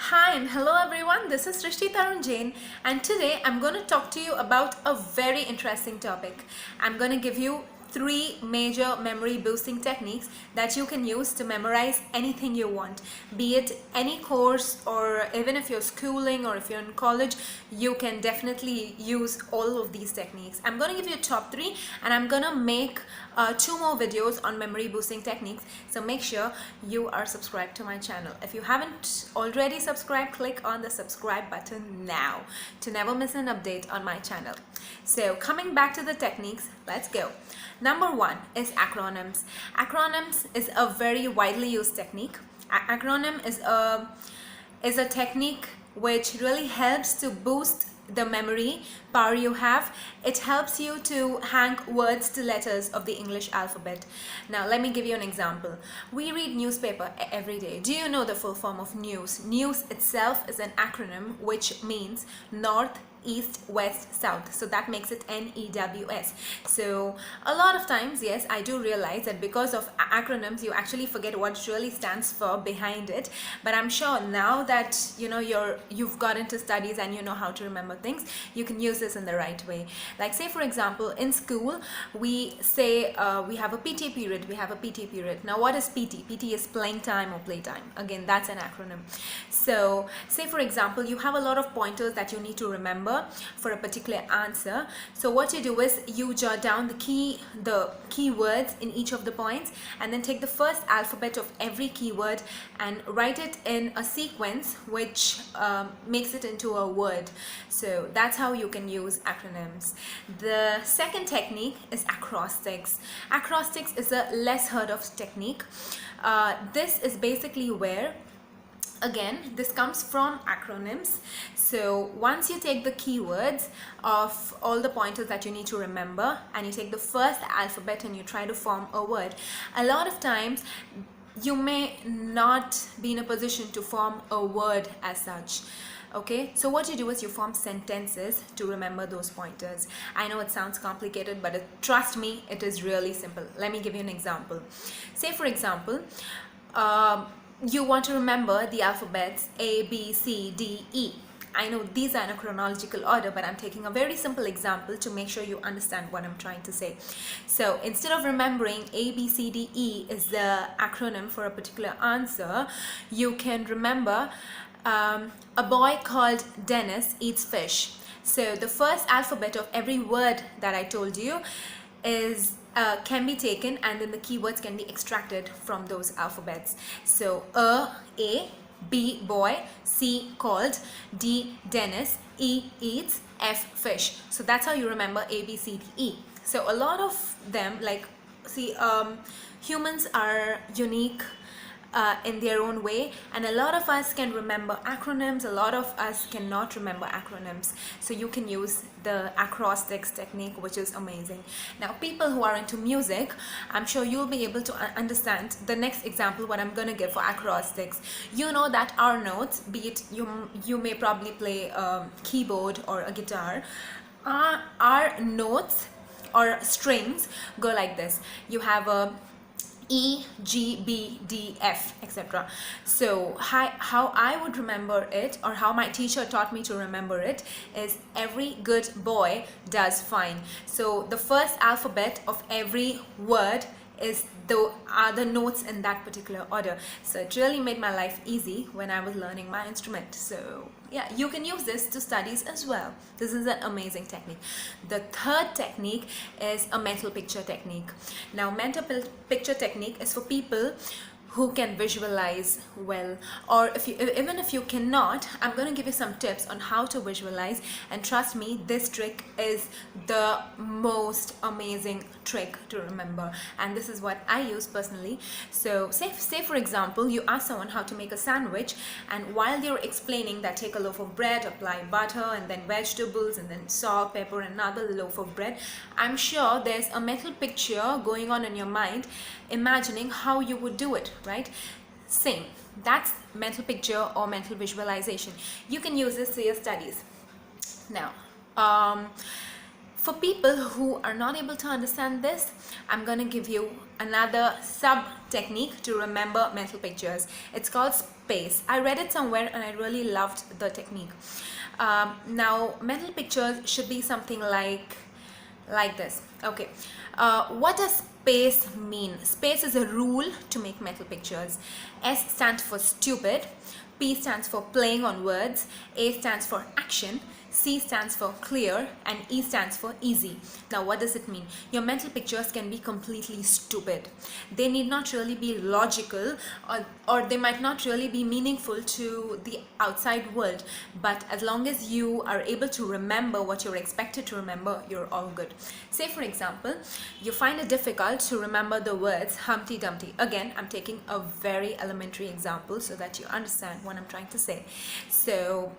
Hi and hello everyone, this is Srishti Tarun Jain and today I'm going to talk to you about a very interesting topic. I'm going to give you three major memory boosting techniques that you can use to memorize anything you want, be it any course, or even if you're schooling or if you're in college, you can definitely use all of these techniques. I'm going to give you top three and I'm going to make two more videos on memory boosting techniques, so make sure you are subscribed to my channel. If you haven't already subscribed, click on the subscribe button now to never miss an update on my channel. So coming back to the techniques, let's go. Number one is acronyms. Acronyms is a very widely used technique. Acronym is a technique which really helps to boost the memory power you have. It helps you to hang words to letters of the English alphabet. Now let me give you an example. We read newspaper every day. Do you know the full form of news? News itself is an acronym which means North, East, West, South. So that makes it NEWS. So a lot of times, yes, I do realize that because of acronyms you actually forget what it really stands for behind it, but I'm sure now that you've got into studies and you know how to remember things, you can use this in the right way. Like, say for example, in school we say we have a PT period. Now what is PT? PT is playing time or playtime. Again, that's an acronym. So say for example, you have a lot of pointers that you need to remember for a particular answer. So what you do is you jot down the keywords in each of the points and then take the first alphabet of every keyword and write it in a sequence which makes it into a word. So that's how you can use acronyms. The second technique is acrostics. Acrostics is a less heard of technique. This is basically where, again, this comes from acronyms. So once you take the keywords of all the pointers that you need to remember and you take the first alphabet and you try to form a word, a lot of times you may not be in a position to form a word as such. Okay, so what you do is you form sentences to remember those pointers. I know it sounds complicated, but trust me, it is really simple. Let me give you an example. Say for example, you want to remember the alphabets A, B, C, D, E. I know these are in a chronological order, but I'm taking a very simple example to make sure you understand what I'm trying to say. So instead of remembering A, B, C, D, E is the acronym for a particular answer, you can remember a boy called Dennis eats fish. So the first alphabet of every word that I told you is can be taken, and then the keywords can be extracted from those alphabets. So A, B, boy, C, called, D, Dennis, E, eats, F, fish. So that's how you remember A, B, C, D, E. So a lot of them, like, see, humans are unique in their own way, and a lot of us can remember acronyms, a lot of us cannot remember acronyms. So you can use the acrostics technique, which is amazing. Now people who are into music, I'm sure you'll be able to understand the next example what I'm going to give for acrostics. You know that our notes, be it you may probably play a keyboard or a guitar, our notes or strings go like this. You have a E, G, B, D, F, etc. So how I would remember it, or how my teacher taught me to remember it, is every good boy does fine. So the first alphabet of every word is the notes in that particular order. So it really made my life easy when I was learning my instrument. So yeah, you can use this to studies as well. This is an amazing technique. The third technique is a mental picture technique. Now mental picture technique is for people who can visualize well, or even if you cannot, I'm going to give you some tips on how to visualize, and trust me, this trick is the most amazing trick to remember, and this is what I use personally. So say for example, you ask someone how to make a sandwich, and while they're explaining that, take a loaf of bread, apply butter and then vegetables and then salt, pepper, and another loaf of bread, I'm sure there's a mental picture going on in your mind, imagining how you would do it, right? Same, that's mental picture or mental visualization. You can use this to your studies. Now For people who are not able to understand this, I'm going to give you another sub technique to remember mental pictures. It's called space. I read it somewhere and I really loved the technique. Now, mental pictures should be something like this. Okay, what does space mean? Space is a rule to make mental pictures. S stands for stupid, P stands for playing on words, A stands for action, C stands for clear, and E stands for easy. Now, what does it mean? Your mental pictures can be completely stupid. They need not really be logical, or they might not really be meaningful to the outside world. But as long as you are able to remember what you're expected to remember, you're all good. Say, for example, you find it difficult to remember the words Humpty Dumpty. Again, I'm taking a very elementary example so that you understand what I'm trying to say. So,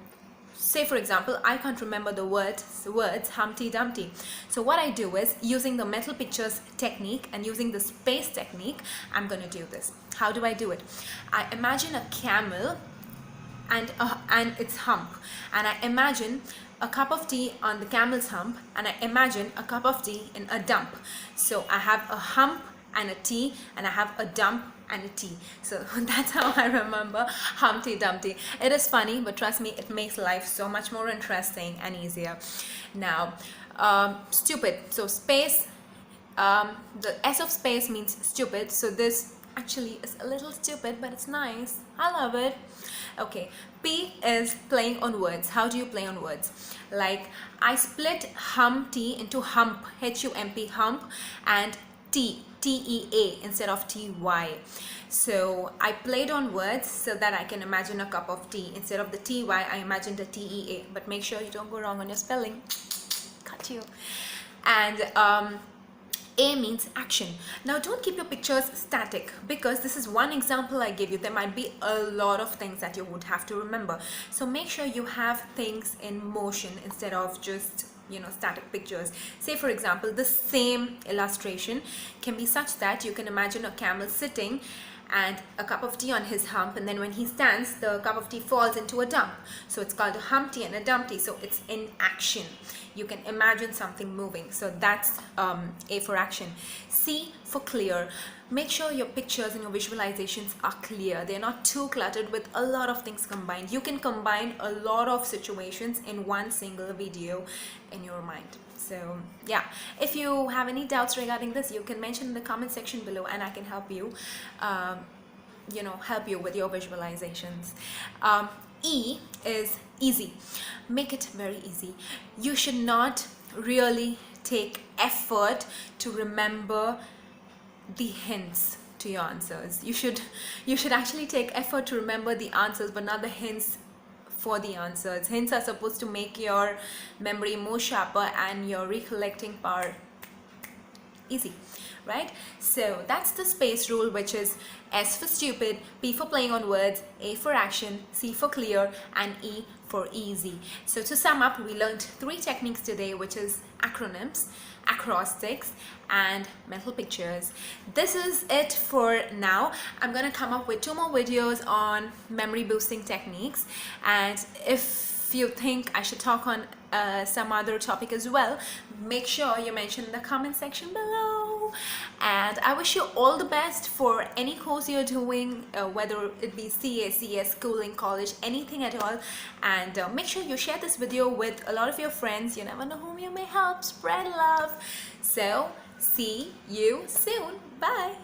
say for example, I can't remember the words Humpty Dumpty. So what I do is, using the mental pictures technique and using the space technique, I'm going to do this. How do I do it? I imagine a camel and its hump, and I imagine a cup of tea on the camel's hump, and I imagine a cup of tea in a dump. So I have a hump and a tea, and I have a dump and a tea. So that's how I remember Humpty Dumpty. It is funny, but trust me, it makes life so much more interesting and easier. Now, stupid. So space, the S of space means stupid. So this actually is a little stupid, but it's nice. I love it. Okay, P is playing on words. How do you play on words? Like, I split Humpty into hump, H-U-M-P, hump, and T, T-E-A instead of T-Y. So I played on words so that I can imagine a cup of tea. Instead of the T-Y, I imagined a T-E-A. But make sure you don't go wrong on your spelling. Cut you. And A means action. Now, don't keep your pictures static, because this is one example I gave you. There might be a lot of things that you would have to remember. So make sure you have things in motion instead of just static pictures. Say for example, the same illustration can be such that you can imagine a camel sitting and a cup of tea on his hump, and then when he stands, the cup of tea falls into a dump. So it's called a Humpty and a Dumpty. So it's in action. You can imagine something moving. So that's A for action. C for clear. Make sure your pictures and your visualizations are clear. They're not too cluttered with a lot of things combined. You can combine a lot of situations in one single video in your mind. So yeah, if you have any doubts regarding this, you can mention in the comment section below, and I can help you help you with your visualizations. E is easy. Make it very easy. You should not really take effort to remember the hints to your answers. You should actually take effort to remember the answers, but not the hints for the answers. Hints are supposed to make your memory more sharper and your recollecting power easy, right? So that's the space rule, which is S for stupid, P for playing on words, A for action, C for clear, and E for easy. So to sum up, we learned 3 techniques today, which is acronyms, acrostics, and mental pictures. This is it for now. I'm gonna come up with 2 more videos on memory boosting techniques, and if you think I should talk on some other topic as well, make sure you mention in the comment section below. And I wish you all the best for any course you're doing, whether it be CA, CS, schooling, college, anything at all. And make sure you share this video with a lot of your friends. You never know whom you may help. Spread love. So see you soon. Bye.